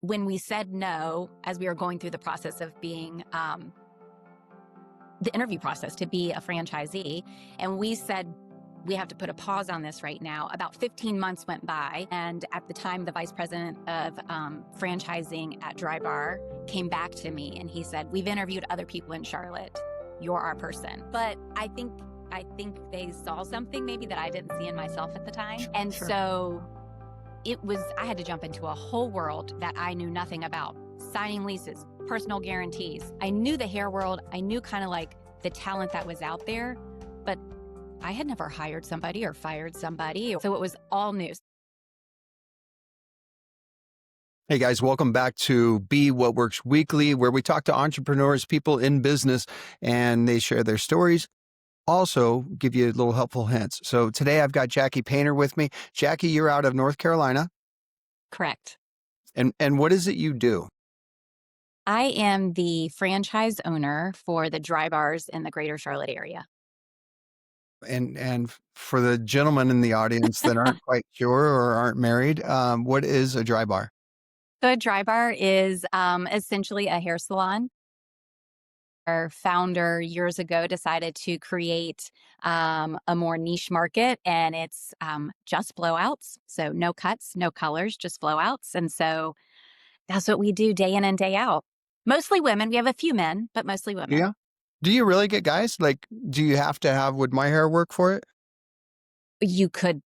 when we said no, as we were going through the process of being the interview process to be a franchisee, and we said, we have to put a pause on this right now. About 15 months went by. And at the time, the vice president of franchising at Dry Bar came back to me and he said, we've interviewed other people in Charlotte. You're our person. But I think they saw something maybe that I didn't see in myself at the time. And so I had to jump into a whole world that I knew nothing about. Signing leases, personal guarantees. I knew the hair world. I knew kind of like the talent that was out there, but I had never hired somebody or fired somebody. So it was all new. Hey guys, welcome back to Be What Works Weekly, where we talk to entrepreneurs, people in business, and they share their stories. Also give you little helpful hints. So today I've got Jackie Paynter with me. Jackie, you're out of North Carolina. Correct. And what is it you do? I am the franchise owner for the Dry Bars in the greater Charlotte area. And for the gentlemen in the audience that aren't quite sure or aren't married, what is a dry bar? So a Dry Bar is essentially a hair salon. Our founder years ago decided to create a more niche market, and it's just blowouts. So no cuts, no colors, just blowouts. And so that's what we do day in and day out. Mostly women. We have a few men, but mostly women. Yeah. Do you really get guys? Like, do you have to have, would my hair work for it? You could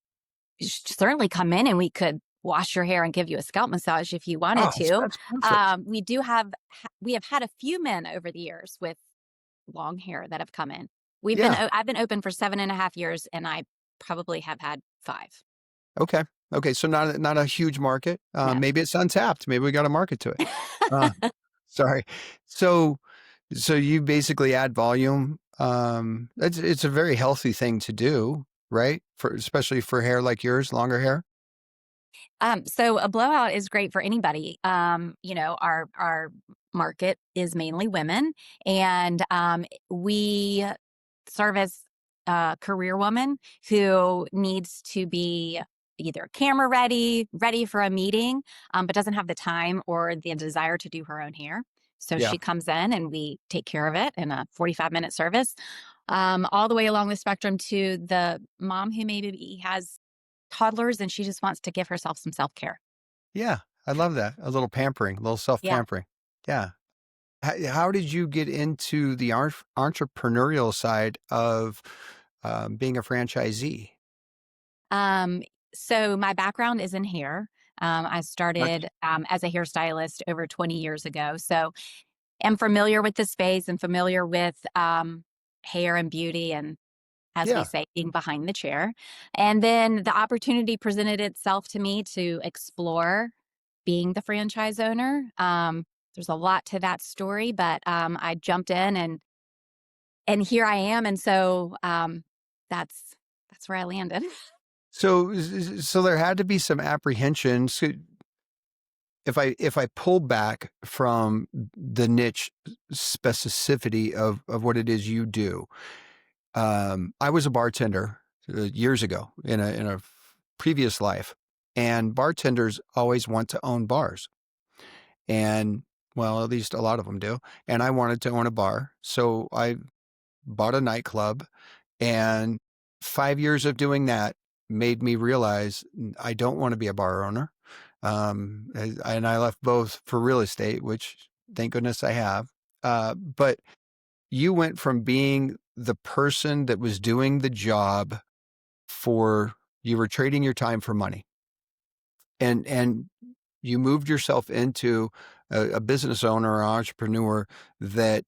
certainly come in and we could wash your hair and give you a scalp massage if you wanted to. That's perfect. We have had a few men over the years with long hair that have come in. I've been open for 7.5 years, and I probably have had 5. Okay. So not a huge market. No. Maybe it's untapped. Maybe we got a market to it. Sorry. So you basically add volume. It's a very healthy thing to do, right? Especially for hair like yours, longer hair. So a blowout is great for anybody. Our market is mainly women, and we service a career woman who needs to be either camera ready for a meeting, but doesn't have the time or the desire to do her own hair. So Yeah. she comes in and we take care of it in a 45-minute service, all the way along the spectrum to the mom who maybe has toddlers and she just wants to give herself some self-care. Yeah. I love that. A little pampering, a little self-pampering. Yeah. How did you get into the entrepreneurial side of being a franchisee? So my background is in hair. I Gotcha. started as a hairstylist over 20 years ago. So am familiar with the space and familiar with hair and beauty and, as we Yeah. say, being behind the chair. And then the opportunity presented itself to me to explore being the franchise owner. There's a lot to that story, but I jumped in and here I am. And so that's where I landed. So there had to be some apprehension. So if I pull back from the niche specificity of what it is you do, I was a bartender years ago in a previous life, and bartenders always want to own bars, and well, at least a lot of them do. And I wanted to own a bar, so I bought a nightclub, and 5 years of doing that made me realize I don't want to be a bar owner. And I left both for real estate, which thank goodness I have. But you went from being the person that was doing the job you were trading your time for money, and you moved yourself into a business owner or entrepreneur that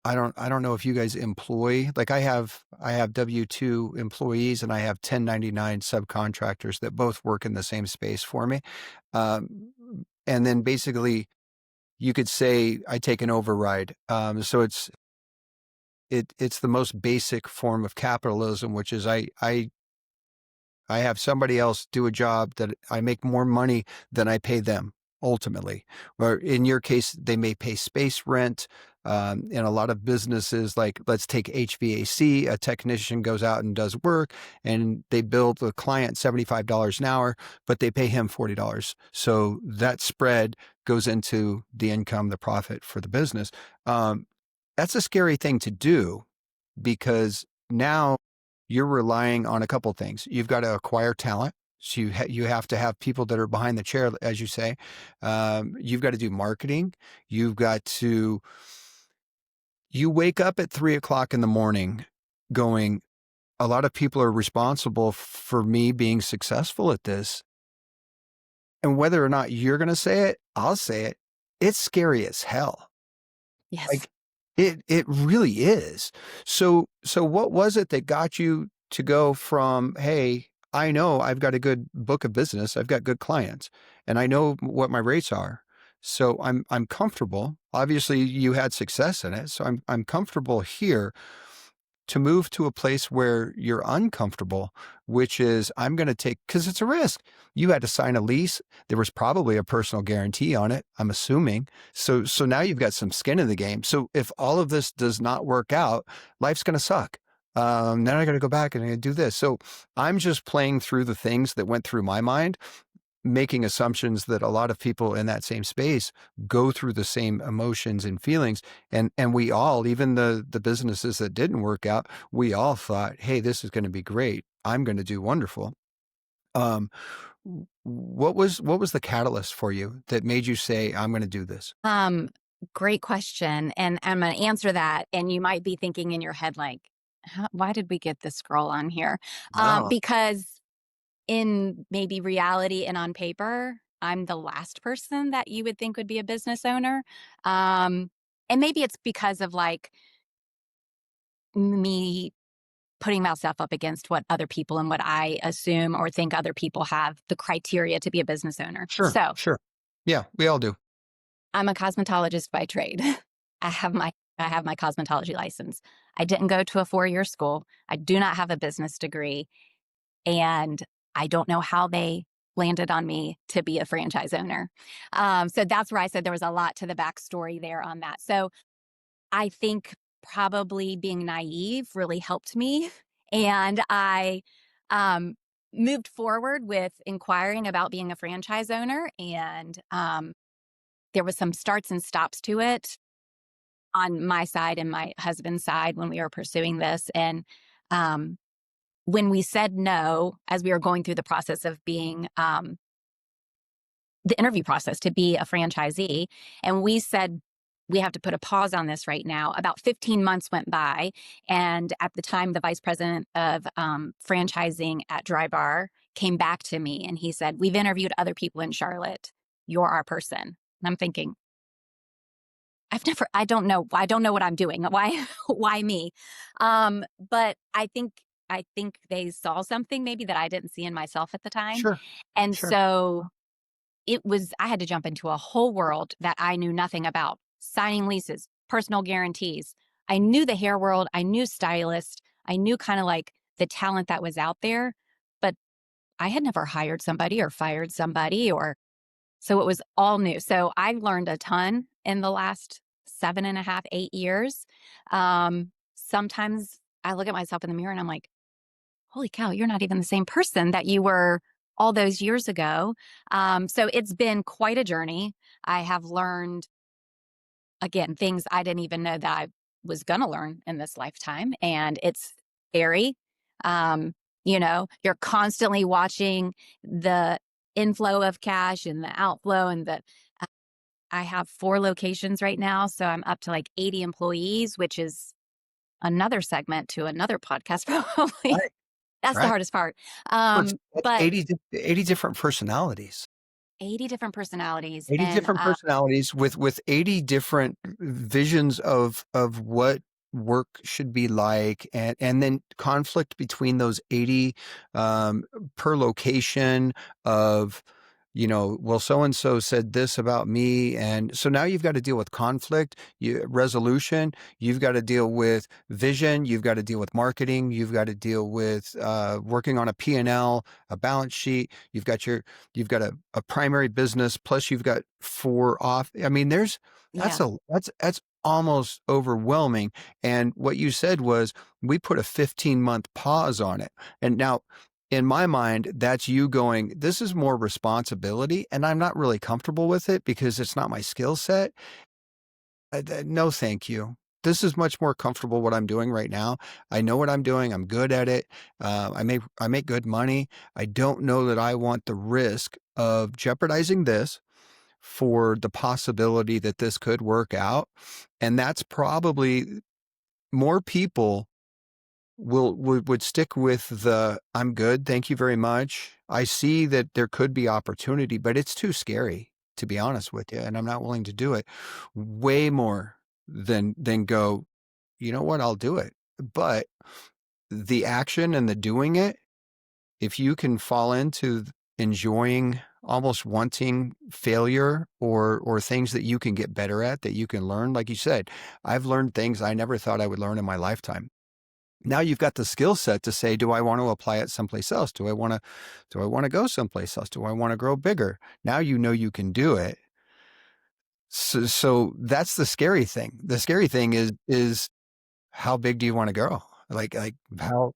I don't know if you guys employ, like I have W-2 employees and I have 1099 subcontractors that both work in the same space for me. And then basically you could say I take an override. So it's the most basic form of capitalism, which is I have somebody else do a job that I make more money than I pay them. ultimately. Or in your case, they may pay space rent. In a lot of businesses, like let's take HVAC, a technician goes out and does work and they bill the client $75 an hour, but they pay him $40. So that spread goes into the income, the profit for the business. That's a scary thing to do because now you're relying on a couple things. You've got to acquire talent. So you have to have people that are behind the chair, as you say. You've got to do marketing. You've got to, you wake up at 3 o'clock in the morning going, a lot of people are responsible for me being successful at this. And whether or not you're going to say it, I'll say it. It's scary as hell. Yes. Like it really is. So what was it that got you to go from, hey, I know I've got a good book of business, I've got good clients, and I know what my rates are. So I'm comfortable. Obviously you had success in it. So I'm comfortable here to move to a place where you're uncomfortable, which is I'm going to take, because it's a risk. You had to sign a lease. There was probably a personal guarantee on it, I'm assuming. So now you've got some skin in the game. So if all of this does not work out, life's going to suck. Then I got to go back and I gotta do this. So I'm just playing through the things that went through my mind, making assumptions that a lot of people in that same space go through the same emotions and feelings. And we all, even the businesses that didn't work out, we all thought, hey, this is going to be great. I'm going to do wonderful. Um, what was the catalyst for you that made you say, I'm going to do this? Um, Great question. And I'm going to answer that. And you might be thinking in your head, like, why did we get this girl on here? Oh, Because in maybe reality and on paper, I'm the last person that you would think would be a business owner. And maybe it's because of like me putting myself up against what other people and what I assume or think other people have the criteria to be a business owner. sure, So sure. Yeah, we all do. I'm a cosmetologist by trade. I have my I have my cosmetology license. I didn't go to a 4-year school. I do not have a business degree. And I don't know how they landed on me to be a franchise owner. So that's where I said there was a lot to the backstory there on that. So I think probably being naive really helped me. And I um, moved forward with inquiring about being a franchise owner. And there was some starts and stops to it on my side and my husband's side when we were pursuing this. And um, when we said no, as we were going through the process of being the interview process to be a franchisee, and we said, we have to put a pause on this right now. About 15 months went by. And at the time, the vice president of franchising at Dry Bar came back to me and he said, we've interviewed other people in Charlotte. You're our person. And I'm thinking, I don't know what I'm doing. Why me? But I think they saw something maybe that I didn't see in myself at the time. Sure, And sure. so I had to jump into a whole world that I knew nothing about. Signing leases, personal guarantees. I knew the hair world. I knew stylists. I knew kind of like the talent that was out there, but I had never hired somebody or fired somebody so it was all new. So I've learned a ton in the last 7.5, 8 years. Sometimes I look at myself in the mirror and I'm like, holy cow, you're not even the same person that you were all those years ago. So it's been quite a journey. I have learned, again, things I didn't even know that I was going to learn in this lifetime. And it's scary. You're constantly watching the inflow of cash and the outflow I have 4 locations right now, so I'm up to like 80 employees, which is another segment to another podcast probably. Right, That's the right. hardest part. Well, that's But 80 different personalities. 80 different personalities 80 and different personalities with 80 different visions of what work should be like, and then conflict between those 80 per location of well, so and so said this about me, and so now you've got to deal with conflict, resolution. You've got to deal with vision. You've got to deal with marketing. You've got to deal with working on a P&L, a balance sheet. You've got a primary business, plus you've got four off. I mean, Yeah. that's almost overwhelming. And what you said was we put a 15-month pause on it. And now in my mind, that's you going, this is more responsibility, and I'm not really comfortable with it because it's not my skill set. No, thank you. This is much more comfortable what I'm doing right now. I know what I'm doing. I'm good at it. I make good money. I don't know that I want the risk of jeopardizing this for the possibility that this could work out. And that's probably more people would stick with the I'm good, thank you very much. I see that there could be opportunity, but it's too scary, to be honest with you, and I'm not willing to do it. Way more than go, you know what, I'll do it. But the action and the doing it, if you can fall into enjoying, almost wanting failure or things that you can get better at, that you can learn, like you said, I've learned things I never thought I would learn in my lifetime. Now you've got the skill set to say, do I want to apply it someplace else? Do I want to go someplace else? Do I want to grow bigger? Now you know you can do it. So that's the scary thing. The scary thing is how big do you want to go? Like how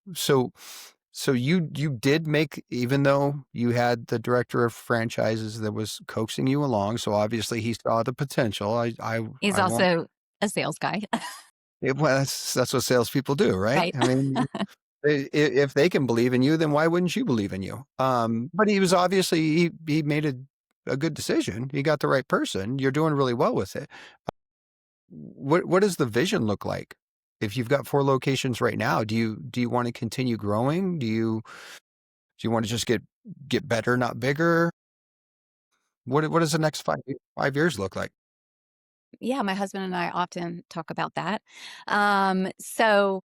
so you did make, even though you had the director of franchises that was coaxing you along, so obviously he saw the potential. He's I won't. also a sales guy, Well, that's what salespeople do, right? right? I mean, if they can believe in you, then why wouldn't you believe in you? But he was obviously he made a good decision. He got the right person. You're doing really well with it. What does the vision look like? If you've got four locations right now, do you want to continue growing? Do you want to just get better, not bigger? What does the next 5 years look like? Yeah, my husband and I often talk about that. So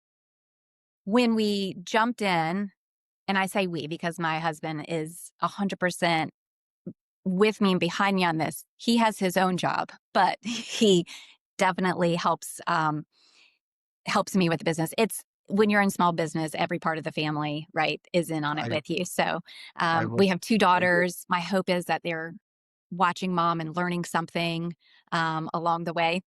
when we jumped in, and I say we because my husband is 100% with me and behind me on this. He has his own job, but he definitely helps me with the business. It's when you're in small business, every part of the family, right, is in on it I with you. So I will we have two I agree. daughters. My hope is that they're watching mom and learning something along the way.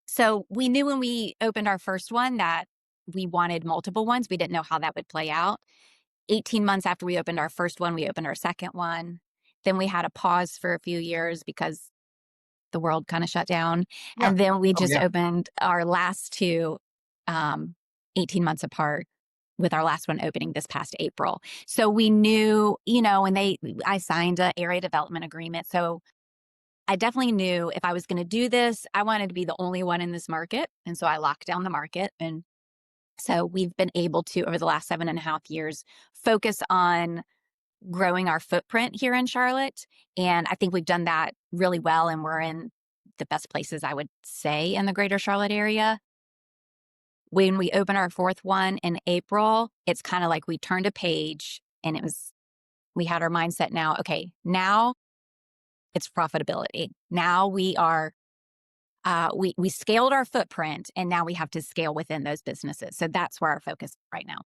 So we knew when we opened our first one that we wanted multiple ones. We didn't know how that would play out. 18 months after we opened our first one, we opened our second one. Then we had a pause for a few years because the world kind of shut down. Yeah. And then we Oh just yeah. opened our last two, um, 18 months apart, with our last one opening this past April. So we knew, and I signed an area development agreement. So I definitely knew if I was going to do this, I wanted to be the only one in this market. And so I locked down the market. And so we've been able to, over the last 7.5 years, focus on growing our footprint here in Charlotte. And I think we've done that really well. And we're in the best places, I would say, in the greater Charlotte area. When we open our fourth one in April, it's kind of like we turned a page and we had our mindset now, okay, now it's profitability. Now we scaled our footprint and now we have to scale within those businesses. So that's where our focus is right now.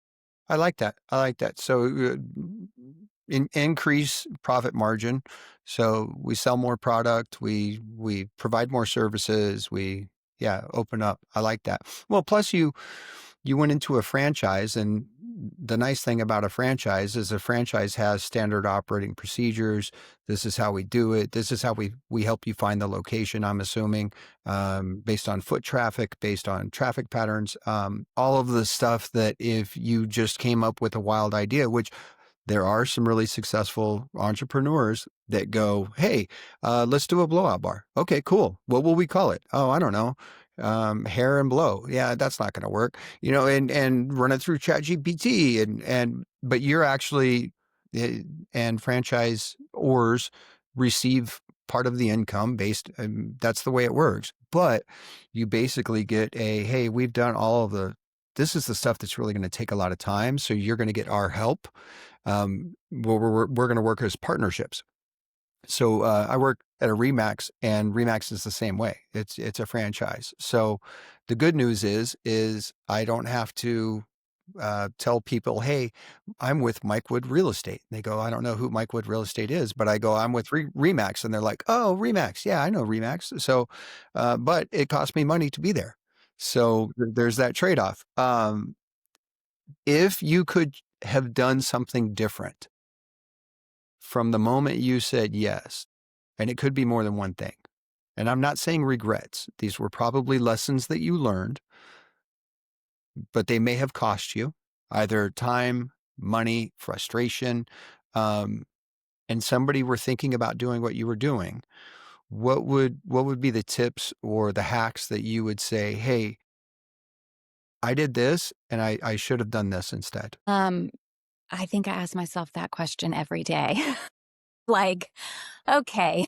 I like that. I like that. So increase profit margin. So we sell more product. We provide more services. Yeah, open up. I like that. Well, plus you went into a franchise, and the nice thing about a franchise is a franchise has standard operating procedures. This is how we do it. This is how we help you find the location, I'm assuming, based on foot traffic, based on traffic patterns, all of the stuff that if you just came up with a wild idea, which there are some really successful entrepreneurs that go, hey, let's do a blowout bar. Okay, cool. What will we call it? Oh, I don't know. Hair and blow. Yeah, that's not going to work. And run it through ChatGPT but you're actually, and franchise ors receive part of the income based, that's the way it works. But you basically get hey, we've done this is the stuff that's really going to take a lot of time. So you're going to get our help. We're going to work as partnerships. So I work at a Remax, and Remax is the same way. It's a franchise. So the good news is I don't have to tell people, hey, I'm with Mike Wood Real Estate. And they go, I don't know who Mike Wood Real Estate is, but I go, I'm with Remax. And they're like, oh, Remax. Yeah, I know Remax. So, but it cost me money to be there. So there's that trade off. If you could have done something different from the moment you said yes, and it could be more than one thing. And I'm not saying regrets. These were probably lessons that you learned, but they may have cost you either time, money, frustration, um, and somebody were thinking about doing what you were doing. What would be the tips or the hacks that you would say, hey, I did this and I should have done this instead? Um, I think I ask myself that question every day. Like, okay,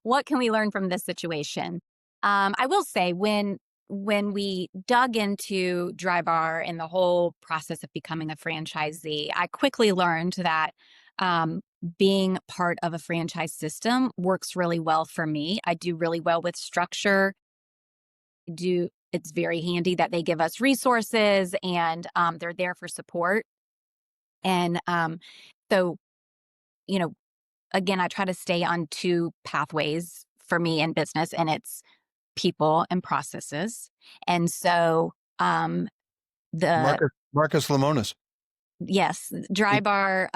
what can we learn from this situation? I will say when we dug into Dry Bar and the whole process of becoming a franchisee, I quickly learned that um, being part of a franchise system works really well for me. I do really well with structure. Do It's very handy that they give us resources and they're there for support. And so, you know, again, I try to stay on two pathways for me in business, and it's people and processes. And so, the Marcus Lemonis. yes, Dry Bar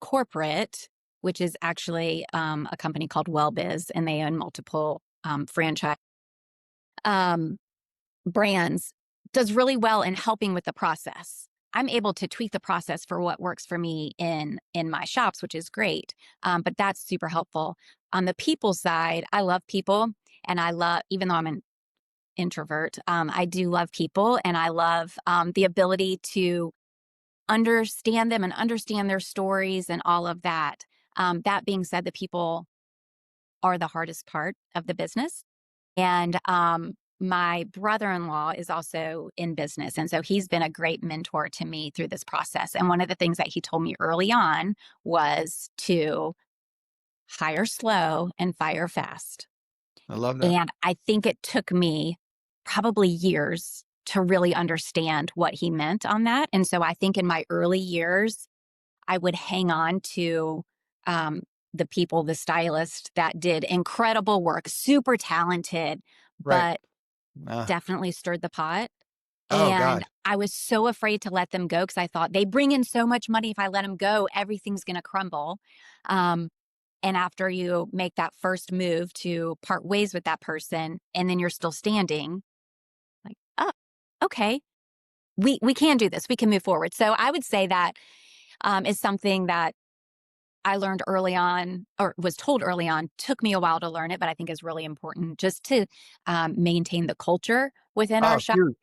Corporate, which is actually a company called WellBiz, and they own multiple franchise um, brands, does really well in helping with the process. I'm able to tweak the process for what works for me in my shops, which is great. But that's super helpful. On the people side, I love people, and I love, even though I'm an introvert, I do love people, and I love the ability to understand them and understand their stories and all of that. That being said, the people are the hardest part of the business. And my brother in law is also in business. And so he's been a great mentor to me through this process. And one of the things that he told me early on was to hire slow and fire fast. I love that. And I think it took me probably years to really understand what he meant on that. And so I think in my early years, I would hang on to um, the people, the stylists that did incredible work, super talented, Right. but definitely stirred the pot. Oh And God. I was so afraid to let them go because I thought they bring in so much money. If I let them go, everything's going to crumble. Um, and after you make that first move to part ways with that person, and then you're still standing, like, oh, okay, we can do this. We can move forward. So I would say that is something that I learned early on, or was told early on. Took me a while to learn it, but I think is really important just to maintain the culture within our Oh, shop. huge.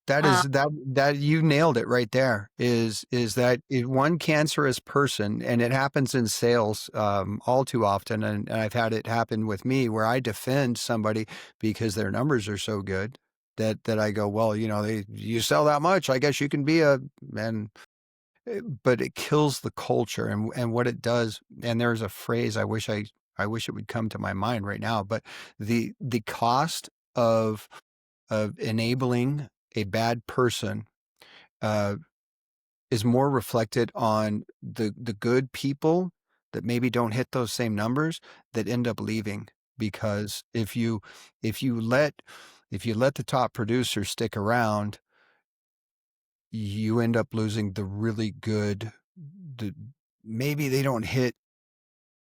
That Uh, is that you nailed it right there. Is that one cancerous person, and it happens in sales all too often, and I've had it happen with me where I defend somebody because their numbers are so good that I go, well, you sell that much, I guess you can be a and but it kills the culture and what it does. And there's a phrase I wish it would come to my mind right now, but the cost of enabling a bad person uh, is more reflected on the good people that maybe don't hit those same numbers that end up leaving. Because if you let the top producer stick around, you end up losing the really good. The, maybe they don't hit.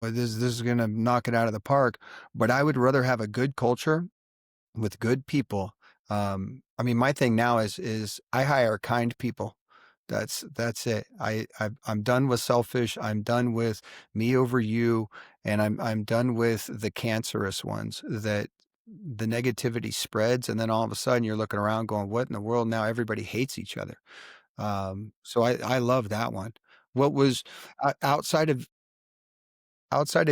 Well, this is going to knock it out of the park. But I would rather have a good culture with good people. I mean, my thing now is I hire kind people. That's it. I'm done with selfish. I'm done with me over you, and I'm done with the cancerous ones that the negativity spreads, and then all of a sudden you're looking around going, "What in the world?" Now everybody hates each other. So I love that one. What was outside of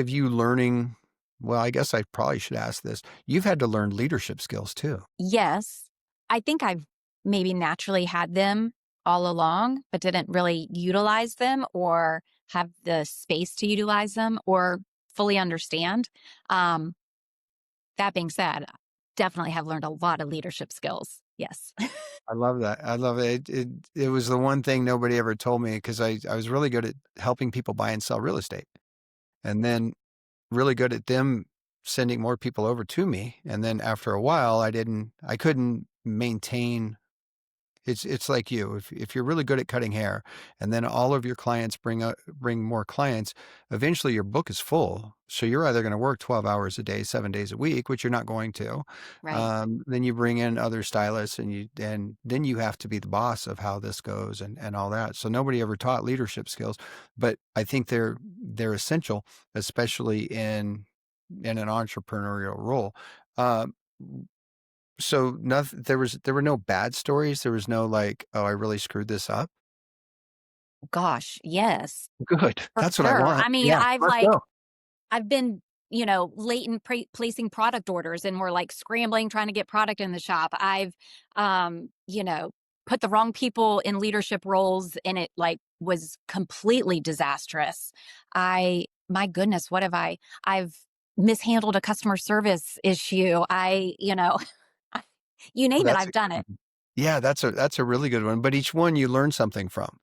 you learning? Well, I guess I probably should ask this. You've had to learn leadership skills too. yes, I think I've maybe naturally had them all along, but didn't really utilize them or have the space to utilize them or fully understand. Um, that being said, definitely have learned a lot of leadership skills. Yes. I love that. I love it. It was the one thing nobody ever told me because I was really good at helping people buy and sell real estate, and then really good at them sending more people over to me. And then after a while, I couldn't maintain. It's like you. If you're really good at cutting hair, and then all of your clients bring more clients, eventually your book is full. So you're either going to work 12 hours a day, 7 days a week, which you're not going to. Right. Then you bring in other stylists, and then you have to be the boss of how this goes and all that. So nobody ever taught leadership skills, but I think they're essential, especially in an entrepreneurial role. Um, so nothing, there were no bad stories. There was no like, oh, I really screwed this up. Gosh, yes, Good. for That's what I sure. want. I mean, Yeah, let's go. I've been, late in placing product orders and we're like scrambling trying to get product in the shop. I've, put the wrong people in leadership roles and it like was completely disastrous. My goodness, what have I've mishandled a customer service issue. You Oh, name it, that's I've done it. yeah, that's a really good one. But each one you learn something from.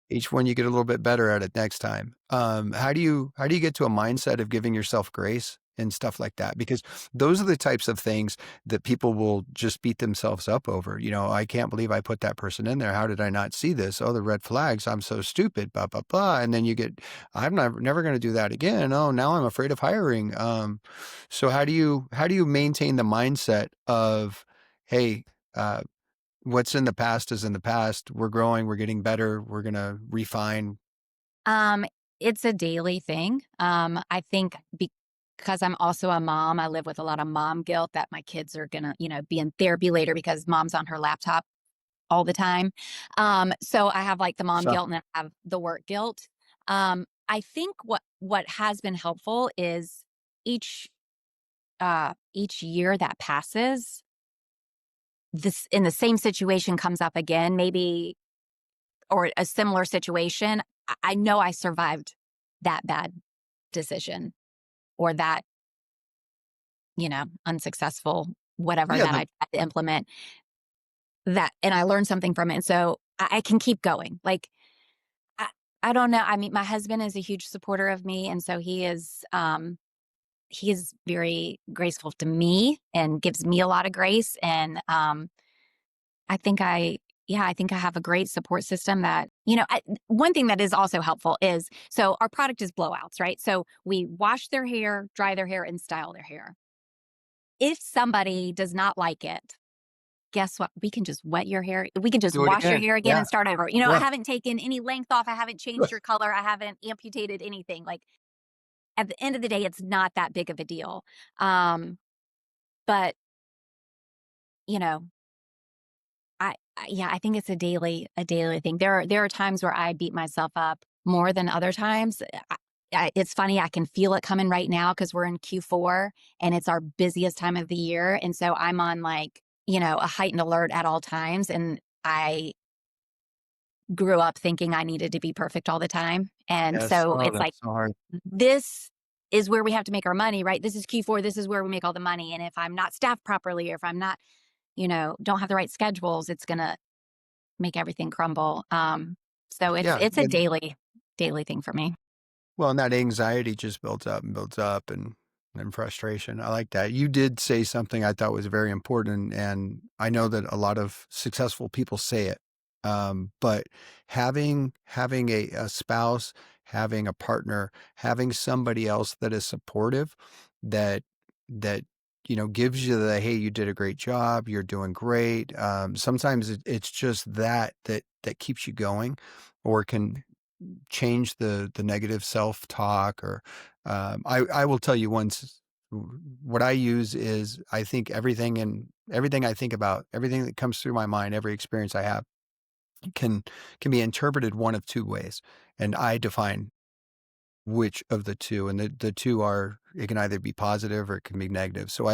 Each one you get a little bit better at it next time. How do you get to a mindset of giving yourself grace and stuff like that? Because those are the types of things that people will just beat themselves up over. I can't believe I put that person in there. How did I not see this? Oh, the red flags. I'm so stupid. Blah blah blah. And then I'm never going to do that again. Oh, now I'm afraid of hiring. So how do you maintain the mindset of, hey, uh, what's in the past is in the past. We're growing, we're getting better, we're gonna refine. Um, it's a daily thing. I think because I'm also a mom, I live with a lot of mom guilt that my kids are gonna, be in therapy later because mom's on her laptop all the time. So I have like the mom So guilt and then I have the work guilt. I think what has been helpful is each each year that passes, this in the same situation comes up again, maybe or a similar situation. I know I survived that bad decision or that, unsuccessful whatever yeah, that I tried to implement that and I learned something from it. And so I can keep going. Like I, I don't know. I mean, my husband is a huge supporter of me. And so he is very graceful to me and gives me a lot of grace. And I think I think I have a great support system that, one thing that is also helpful is so our product is blowouts, right? So we wash their hair, dry their hair, and style their hair. If somebody does not like it, guess what? We can just wet your hair. We can just do it wash your again. hair again Yeah, and start over. I yeah. haven't taken any length off. I haven't changed your color. I haven't amputated anything. Like at the end of the day, it's not that big of a deal. But you know, yeah, I think it's a daily thing. There are times where I beat myself up more than other times. It's funny, I can feel it coming right now because we're in Q4 and it's our busiest time of the year, and so I'm on like a heightened alert at all times. And I grew up thinking I needed to be perfect all the time, and Yes. so Oh, it's like that's so hard. this is where we have to make our money, right? This is Q4. This is where we make all the money, and if I'm not staffed properly or if I'm not don't have the right schedules, it's gonna make everything crumble. So it's Yeah. it's a daily thing for me. Well, and that anxiety just builds up and frustration. I like that. You did say something I thought was very important, and I know that a lot of successful people say it. But having a spouse, having a partner, having somebody else that is supportive, that that gives you the, hey, you did a great job, you're doing great. Sometimes it's just that keeps you going, or can change the negative self-talk. Or I will tell you once, what I use is, I think everything I think about, everything that comes through my mind, every experience I have can can be interpreted one of two ways, and I define which of the two. And the two are, it can either be positive or it can be negative. So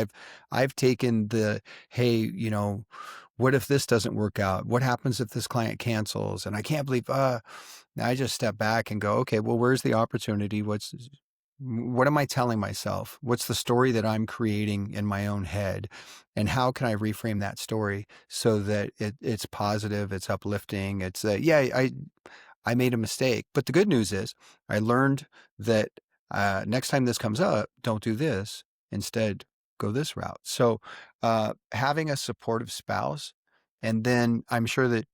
I've taken the, hey, what if this doesn't work out? What happens if this client cancels? And I can't believe Now I just step back and go, okay, well, where's the opportunity? What am I telling myself? What's the story that I'm creating in my own head? And how can I reframe that story so that it's positive, it's uplifting, it's yeah, I made a mistake. But the good news is I learned that next time this comes up, don't do this. Instead, go this route. So having a supportive spouse, and then I'm sure that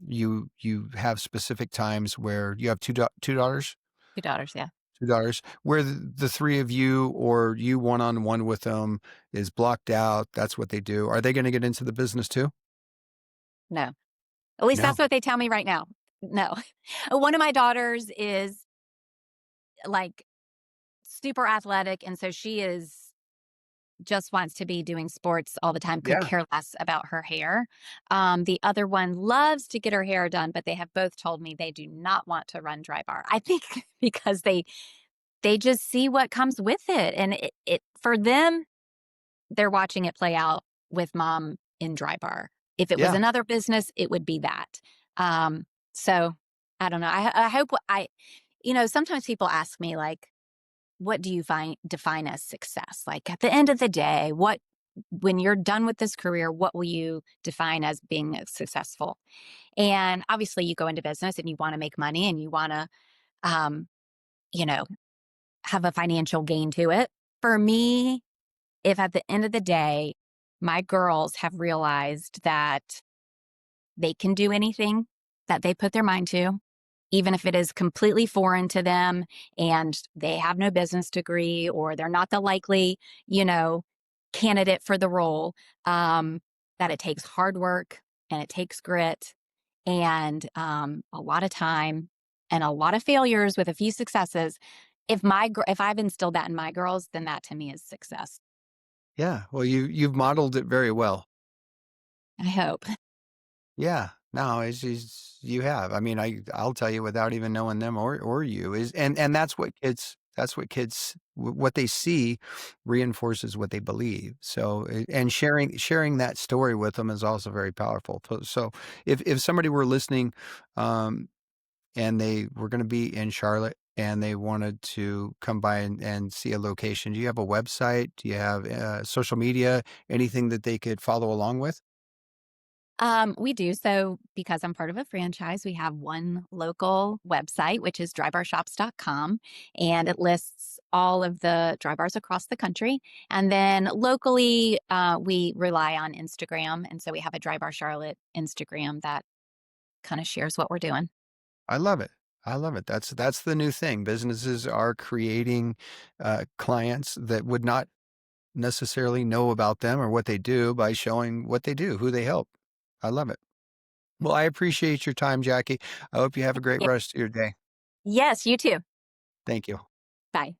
you have specific times where you have two daughters, 2 daughters, yeah. 2 daughters, where the three of you or you one on one with them is blocked out. That's what they do. Are they going to get into the business too? No. At least No. that's what they tell me right now. No. One of my daughters is, like, super athletic, and so she is just wants to be doing sports all the time, could Yeah. care less about her hair. The other one loves to get her hair done, but they have both told me they do not want to run dry bar. I think because they just see what comes with it, and it for them, they're watching it play out with mom in dry bar. If it was Yeah. another business, it would be that. So I don't know. I hope sometimes people ask me, like, what do you define as success? Like, at the end of the day, when you're done with this career, what will you define as being successful? And obviously, you go into business and you want to make money and you want to, um, you know, have a financial gain to it. For me, if at the end of the day, my girls have realized that they can do anything that they put their mind to, even if it is completely foreign to them and they have no business degree or they're not the likely, you know, candidate for the role, that it takes hard work and it takes grit and a lot of time and a lot of failures with a few successes. If I've instilled that in my girls, then that to me is success. Yeah. Well, you've modeled it very well. I hope. Yeah. No, you have. I mean, I'll tell you without even knowing them or you is and that's what kids what they see reinforces what they believe. So and sharing that story with them is also very powerful. So if somebody were listening um and they were going to be in Charlotte and they wanted to come by and see a location, do you have a website? Do you have social media? Anything that they could follow along with? We do. So, because I'm part of a franchise, we have one local website, which is drybarshops.com, and it lists all of the dry bars across the country. And then locally, we rely on Instagram. And so we have a Dry Bar Charlotte Instagram that kind of shares what we're doing. I love it. I love it. That's the new thing. Businesses are creating clients that would not necessarily know about them or what they do by showing what they do, who they help. I love it. Well, I appreciate your time, Jackie. I hope you have a great Yeah. rest of your day. Yes, you too. Thank you. Bye.